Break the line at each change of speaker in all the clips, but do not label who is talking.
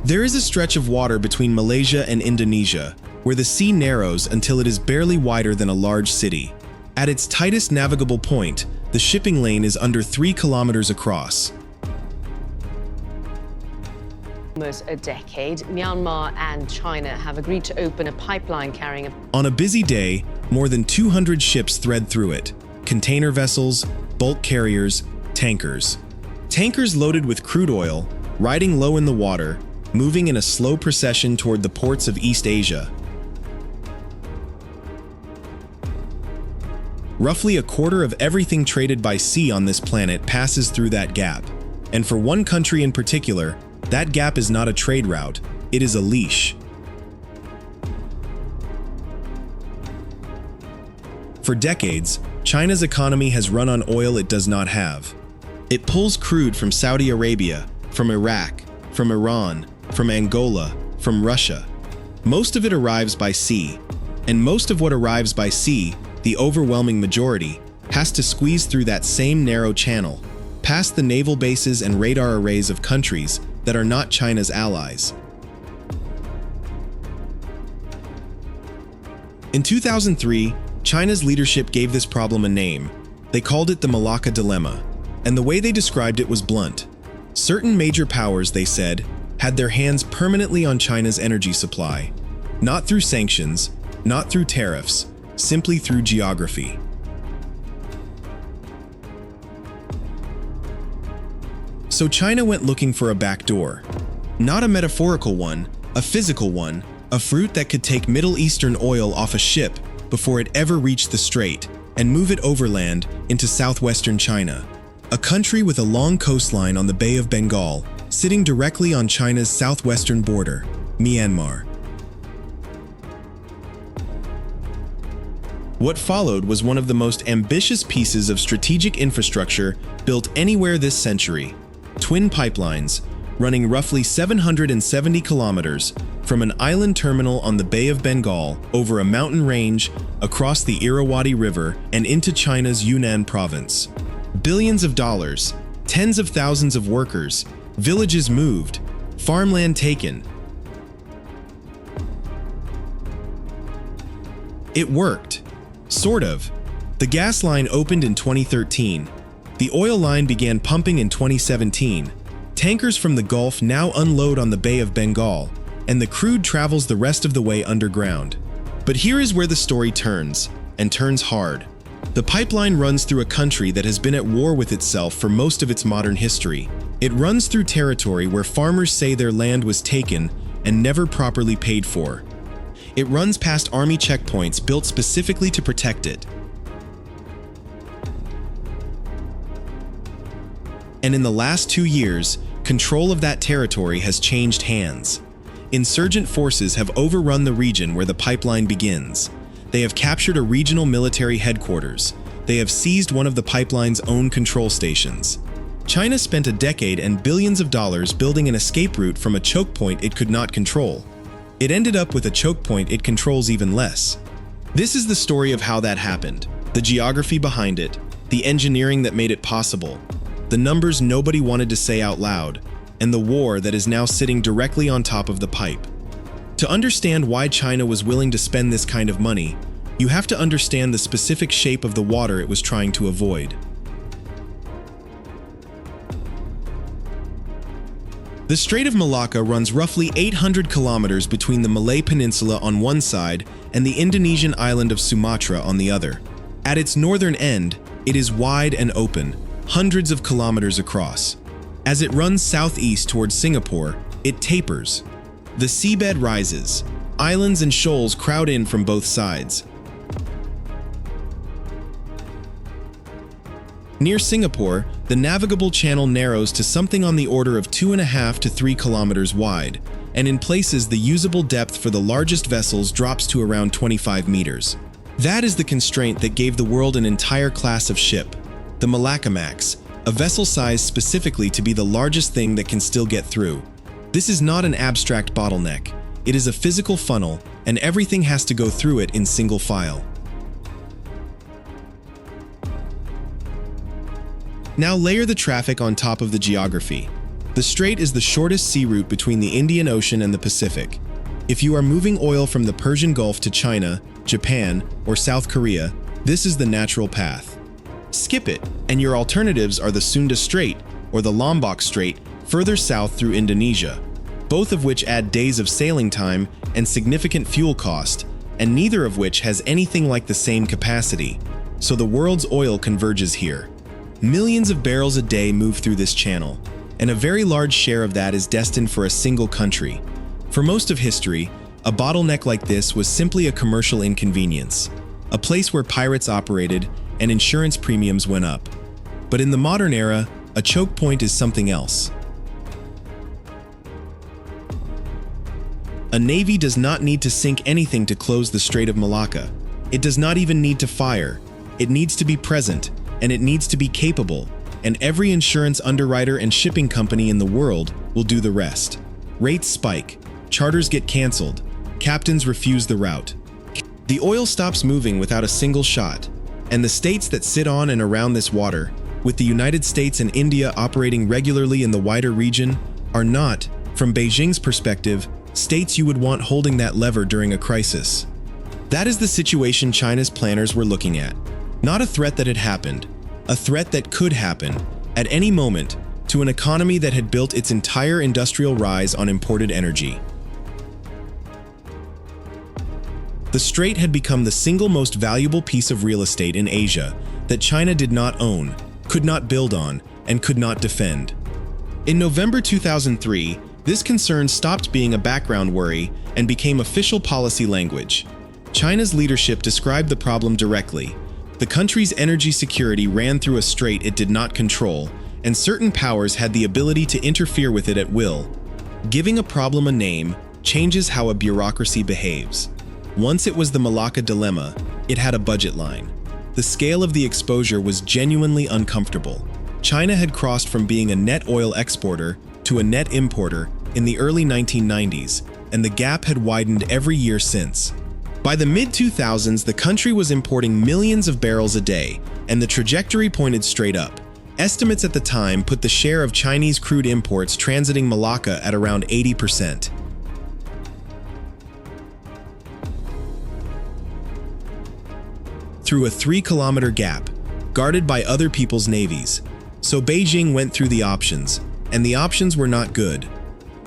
There is a stretch of water between Malaysia and Indonesia, where the sea narrows until it is barely wider than a large city. At its tightest navigable point, the shipping lane is under 3 kilometers across.
Almost a decade, Myanmar and China have agreed to open a pipeline carrying
On a busy day, more than 200 ships thread through it. Container vessels, bulk carriers, tankers. Tankers loaded with crude oil, riding low in the water, moving in a slow procession toward the ports of East Asia. Roughly a quarter of everything traded by sea on this planet passes through that gap. And for one country in particular, that gap is not a trade route, it is a leash. For decades, China's economy has run on oil it does not have. It pulls crude from Saudi Arabia, from Iraq, from Iran, from Angola, from Russia. Most of it arrives by sea, and most of what arrives by sea, the overwhelming majority, has to squeeze through that same narrow channel, past the naval bases and radar arrays of countries that are not China's allies. In 2003, China's leadership gave this problem a name. They called it the Malacca Dilemma, and the way they described it was blunt. Certain major powers, they said, had their hands permanently on China's energy supply, not through sanctions, not through tariffs, simply through geography. So China went looking for a backdoor. Not a metaphorical one, a physical one, a fruit that could take Middle Eastern oil off a ship before it ever reached the strait and move it overland into southwestern China, a country with a long coastline on the Bay of Bengal, sitting directly on China's southwestern border, Myanmar. What followed was one of the most ambitious pieces of strategic infrastructure built anywhere this century. Twin pipelines, running roughly 770 kilometers from an island terminal on the Bay of Bengal over a mountain range, across the Irrawaddy River, and into China's Yunnan province. Billions of dollars, tens of thousands of workers, villages moved, farmland taken. It worked. Sort of. The gas line opened in 2013. The oil line began pumping in 2017. Tankers from the Gulf now unload on the Bay of Bengal, and the crude travels the rest of the way underground. But here is where the story turns, and turns hard. The pipeline runs through a country that has been at war with itself for most of its modern history. It runs through territory where farmers say their land was taken and never properly paid for. It runs past army checkpoints built specifically to protect it. And in the last 2 years, control of that territory has changed hands. Insurgent forces have overrun the region where the pipeline begins. They have captured a regional military headquarters. They have seized one of the pipeline's own control stations. China spent a decade and billions of dollars building an escape route from a choke point it could not control. It ended up with a choke point it controls even less. This is the story of how that happened, the geography behind it, the engineering that made it possible, the numbers nobody wanted to say out loud, and the war that is now sitting directly on top of the pipe. To understand why China was willing to spend this kind of money, you have to understand the specific shape of the water it was trying to avoid. The Strait of Malacca runs roughly 800 kilometers between the Malay Peninsula on one side and the Indonesian island of Sumatra on the other. At its northern end, it is wide and open, hundreds of kilometers across. As it runs southeast towards Singapore, it tapers. The seabed rises. Islands and shoals crowd in from both sides. Near Singapore, the navigable channel narrows to something on the order of 2.5 to 3 kilometers wide, and in places the usable depth for the largest vessels drops to around 25 meters. That is the constraint that gave the world an entire class of ship, the Malacca Max, a vessel sized specifically to be the largest thing that can still get through. This is not an abstract bottleneck. It is a physical funnel, and everything has to go through it in single file. Now layer the traffic on top of the geography. The strait is the shortest sea route between the Indian Ocean and the Pacific. If you are moving oil from the Persian Gulf to China, Japan, or South Korea, this is the natural path. Skip it, and your alternatives are the Sunda Strait or the Lombok Strait further south through Indonesia, both of which add days of sailing time and significant fuel cost, and neither of which has anything like the same capacity. So the world's oil converges here. Millions of barrels a day move through this channel, and a very large share of that is destined for a single country. For most of history, a bottleneck like this was simply a commercial inconvenience, a place where pirates operated and insurance premiums went up. But in the modern era, a choke point is something else. A navy does not need to sink anything to close the Strait of Malacca. It does not even need to fire. It needs to be present, and it needs to be capable, and every insurance underwriter and shipping company in the world will do the rest. Rates spike, charters get canceled, captains refuse the route. The oil stops moving without a single shot, and the states that sit on and around this water, with the United States and India operating regularly in the wider region, are not, from Beijing's perspective, states you would want holding that lever during a crisis. That is the situation China's planners were looking at. Not a threat that had happened, a threat that could happen, at any moment, to an economy that had built its entire industrial rise on imported energy. The strait had become the single most valuable piece of real estate in Asia that China did not own, could not build on, and could not defend. In November 2003, this concern stopped being a background worry and became official policy language. China's leadership described the problem directly. The country's energy security ran through a strait it did not control, and certain powers had the ability to interfere with it at will. Giving a problem a name changes how a bureaucracy behaves. Once it was the Malacca Dilemma, it had a budget line. The scale of the exposure was genuinely uncomfortable. China had crossed from being a net oil exporter to a net importer in the early 1990s, and the gap had widened every year since. By the mid-2000s, the country was importing millions of barrels a day, and the trajectory pointed straight up. Estimates at the time put the share of Chinese crude imports transiting Malacca at around 80%. Through a 3-kilometre gap, guarded by other people's navies. So Beijing went through the options, and the options were not good.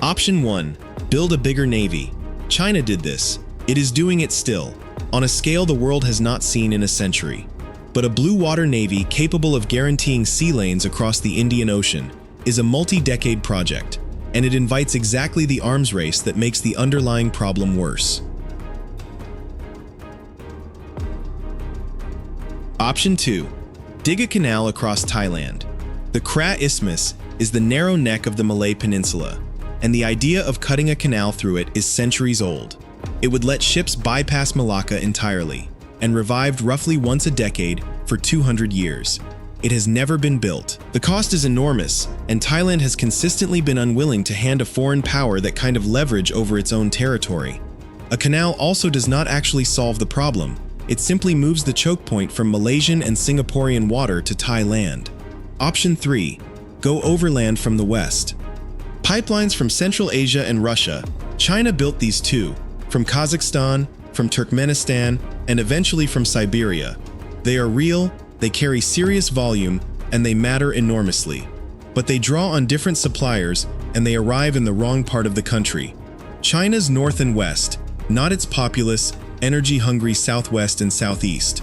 Option 1, build a bigger navy. China did this. It is doing it still, on a scale the world has not seen in a century. But a blue water navy capable of guaranteeing sea lanes across the Indian Ocean is a multi-decade project, and it invites exactly the arms race that makes the underlying problem worse. Option 2, dig a canal across Thailand. The Kra Isthmus is the narrow neck of the Malay Peninsula, and the idea of cutting a canal through it is centuries old. It would let ships bypass Malacca entirely, and revived roughly once a decade for 200 years. It has never been built. The cost is enormous, and Thailand has consistently been unwilling to hand a foreign power that kind of leverage over its own territory. A canal also does not actually solve the problem. It simply moves the choke point from Malaysian and Singaporean water to Thai land. Option 3, go overland from the west. Pipelines from Central Asia and Russia. China built these too, from Kazakhstan, from Turkmenistan, and eventually from Siberia. They are real, they carry serious volume, and they matter enormously. But they draw on different suppliers, and they arrive in the wrong part of the country. China's north and west, not its populous, energy-hungry southwest and southeast.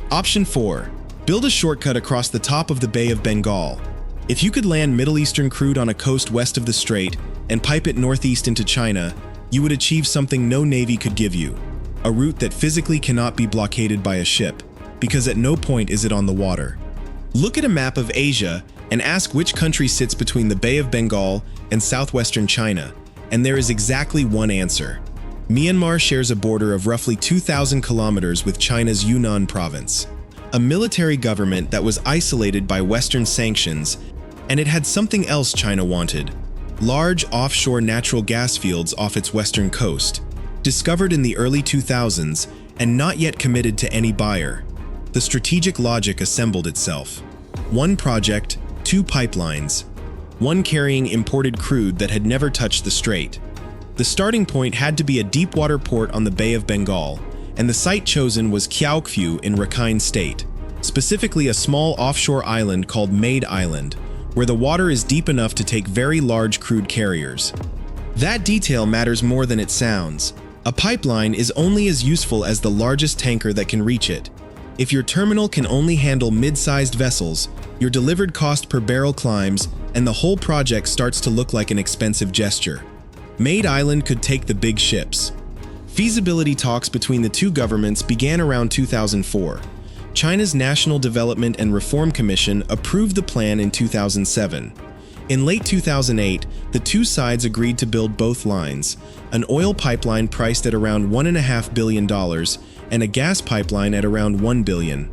Option 4, build a shortcut across the top of the Bay of Bengal. If you could land Middle Eastern crude on a coast west of the strait and pipe it northeast into China, you would achieve something no navy could give you. A route that physically cannot be blockaded by a ship, because at no point is it on the water. Look at a map of Asia and ask which country sits between the Bay of Bengal and southwestern China, and there is exactly one answer. Myanmar shares a border of roughly 2,000 kilometers with China's Yunnan province. A military government that was isolated by Western sanctions, and it had something else China wanted: large offshore natural gas fields off its western coast, discovered in the early 2000s and not yet committed to any buyer. The strategic logic assembled itself. One project, two pipelines. one carrying imported crude that had never touched the strait. The starting point had to be a deepwater port on the Bay of Bengal, and the site chosen was Kyaukpyu in Rakhine State, specifically a small offshore island called Maid Island, where the water is deep enough to take very large crude carriers. That detail matters more than it sounds. A pipeline is only as useful as the largest tanker that can reach it. If your terminal can only handle mid-sized vessels, your delivered cost per barrel climbs, and the whole project starts to look like an expensive gesture. Maid Island could take the big ships. Feasibility talks between the two governments began around 2004. China's National Development and Reform Commission approved the plan in 2007. In late 2008, the two sides agreed to build both lines, an oil pipeline priced at around $1.5 billion and a gas pipeline at around $1 billion.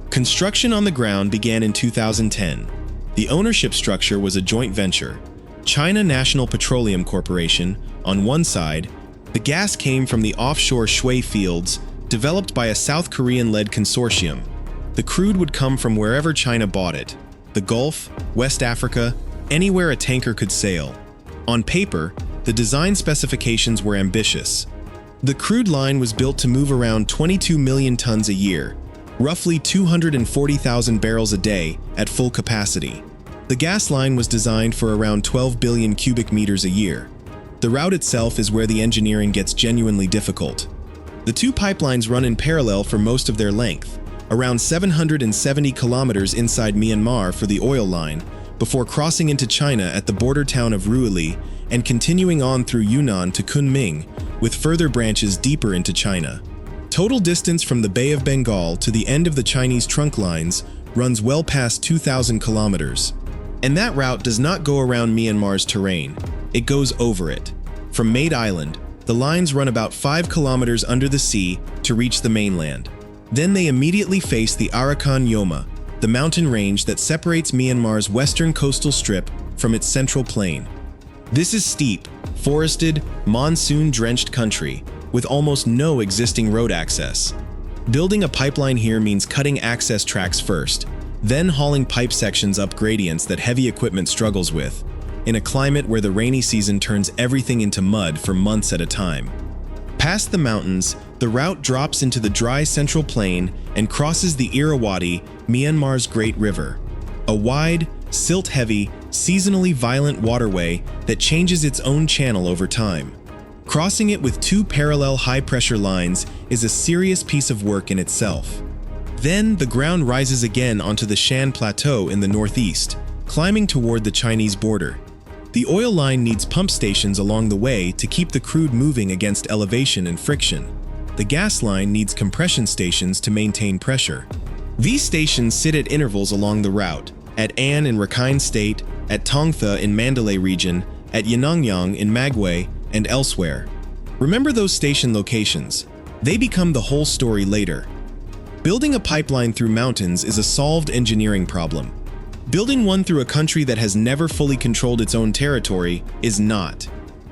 Construction on the ground began in 2010. The ownership structure was a joint venture. China National Petroleum Corporation, on one side, the gas came from the offshore Shui fields, developed by a South Korean-led consortium. The crude would come from wherever China bought it, the Gulf, West Africa, anywhere a tanker could sail. On paper, the design specifications were ambitious. The crude line was built to move around 22 million tons a year, roughly 240,000 barrels a day at full capacity. The gas line was designed for around 12 billion cubic meters a year. The route itself is where the engineering gets genuinely difficult. The two pipelines run in parallel for most of their length, around 770 kilometers inside Myanmar for the oil line, before crossing into China at the border town of Irrawaddy and continuing on through Yunnan to Kunming, with further branches deeper into China. Total distance from the Bay of Bengal to the end of the Chinese trunk lines runs well past 2,000 kilometers. And that route does not go around Myanmar's terrain, it goes over it. From Maid Island, the lines run about 5 kilometers under the sea to reach the mainland. Then they immediately face the Arakan Yoma, the mountain range that separates Myanmar's western coastal strip from its central plain. This is steep, forested, monsoon-drenched country, with almost no existing road access. Building a pipeline here means cutting access tracks first, then hauling pipe sections up gradients that heavy equipment struggles with, in a climate where the rainy season turns everything into mud for months at a time. Past the mountains, the route drops into the dry central plain and crosses the Irrawaddy, Myanmar's Great River, a wide, silt-heavy, seasonally violent waterway that changes its own channel over time. Crossing it with two parallel high-pressure lines is a serious piece of work in itself. Then the ground rises again onto the Shan Plateau in the northeast, climbing toward the Chinese border. The oil line needs pump stations along the way to keep the crude moving against elevation and friction. The gas line needs compression stations to maintain pressure. These stations sit at intervals along the route, at An in Rakhine State, at Tongtha in Mandalay region, at Yanangyang in Magway, and elsewhere. Remember those station locations. They become the whole story later. Building a pipeline through mountains is a solved engineering problem. Building one through a country that has never fully controlled its own territory is not.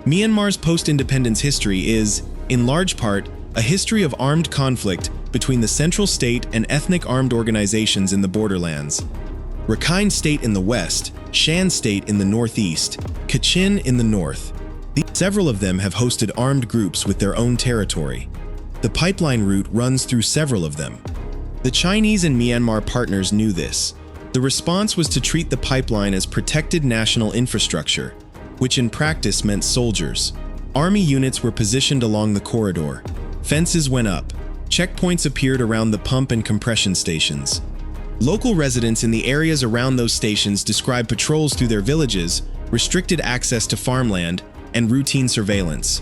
Myanmar's post-independence history is, in large part, a history of armed conflict between the central state and ethnic armed organizations in the borderlands. Rakhine State in the west, Shan State in the northeast, Kachin in the north. Several of them have hosted armed groups with their own territory. The pipeline route runs through several of them. The Chinese and Myanmar partners knew this. The response was to treat the pipeline as protected national infrastructure, which in practice meant soldiers. Army units were positioned along the corridor. Fences went up. Checkpoints appeared around the pump and compression stations. Local residents in the areas around those stations described patrols through their villages, restricted access to farmland, and routine surveillance.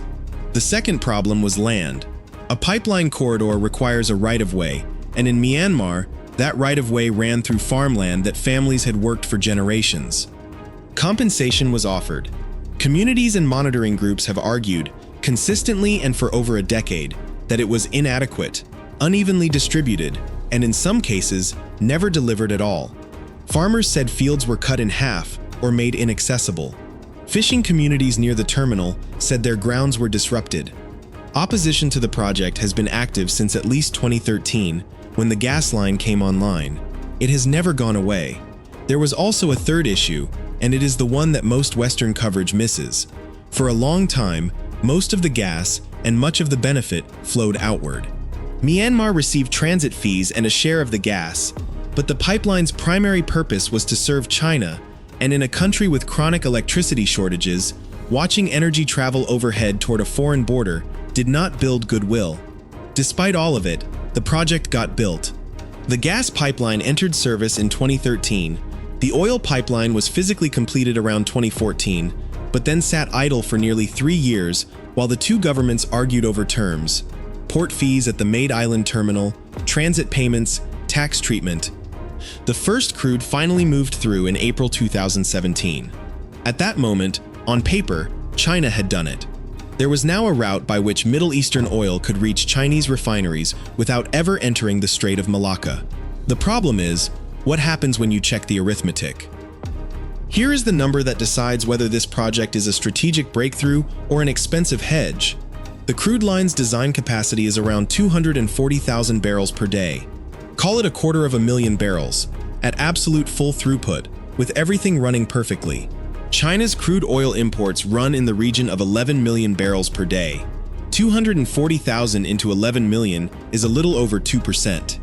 The second problem was land. A pipeline corridor requires a right-of-way, and in Myanmar, that right-of-way ran through farmland that families had worked for generations. Compensation was offered. Communities and monitoring groups have argued, consistently and for over a decade, that it was inadequate, unevenly distributed, and in some cases, never delivered at all. Farmers said fields were cut in half or made inaccessible. Fishing communities near the terminal said their grounds were disrupted. Opposition to the project has been active since at least 2013, when the gas line came online. It has never gone away. There was also a third issue, and it is the one that most Western coverage misses. For a long time, most of the gas and much of the benefit flowed outward. Myanmar received transit fees and a share of the gas, but the pipeline's primary purpose was to serve China, and in a country with chronic electricity shortages, watching energy travel overhead toward a foreign border did not build goodwill. Despite all of it, the project got built. The gas pipeline entered service in 2013. The oil pipeline was physically completed around 2014, but then sat idle for nearly 3 years while the two governments argued over terms: port fees at the Maid Island terminal, transit payments, tax treatment. The first crude finally moved through in April 2017. At that moment, on paper, China had done it. There was now a route by which Middle Eastern oil could reach Chinese refineries without ever entering the Strait of Malacca. The problem is, what happens when you check the arithmetic? Here is the number that decides whether this project is a strategic breakthrough or an expensive hedge. The crude line's design capacity is around 240,000 barrels per day. Call it 250,000 barrels, at absolute full throughput, with everything running perfectly. China's crude oil imports run in the region of 11 million barrels per day. 240,000 into 11 million is a little over 2%.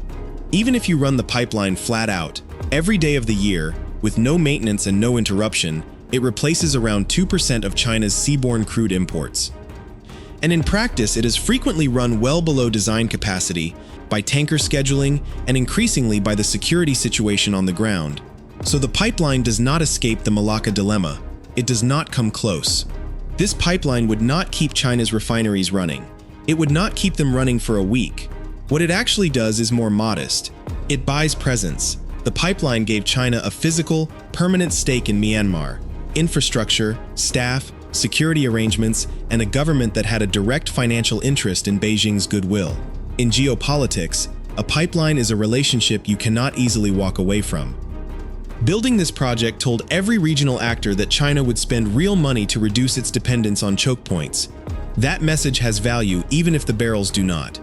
Even if you run the pipeline flat out, every day of the year, with no maintenance and no interruption, it replaces around 2% of China's seaborne crude imports. And in practice, it is frequently run well below design capacity by tanker scheduling and increasingly by the security situation on the ground. So the pipeline does not escape the Malacca Dilemma. It does not come close. This pipeline would not keep China's refineries running. It would not keep them running for a week. What it actually does is more modest. It buys presence. The pipeline gave China a physical, permanent stake in Myanmar, infrastructure, staff, security arrangements, and a government that had a direct financial interest in Beijing's goodwill. In geopolitics, a pipeline is a relationship you cannot easily walk away from. Building this project told every regional actor that China would spend real money to reduce its dependence on choke points. That message has value even if the barrels do not.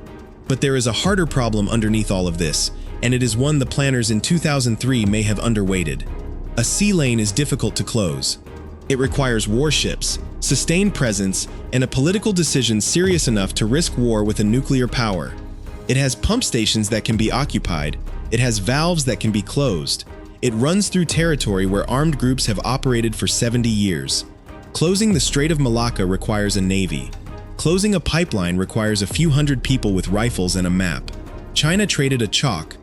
But there is a harder problem underneath all of this, and it is one the planners in 2003 may have underweighted. A sea lane is difficult to close. It requires warships, sustained presence, and a political decision serious enough to risk war with a nuclear power. It has pump stations that can be occupied. It has valves that can be closed. It runs through territory where armed groups have operated for 70 years. Closing the Strait of Malacca requires a navy. Closing a pipeline requires a few hundred people with rifles and a map. China traded a chalk,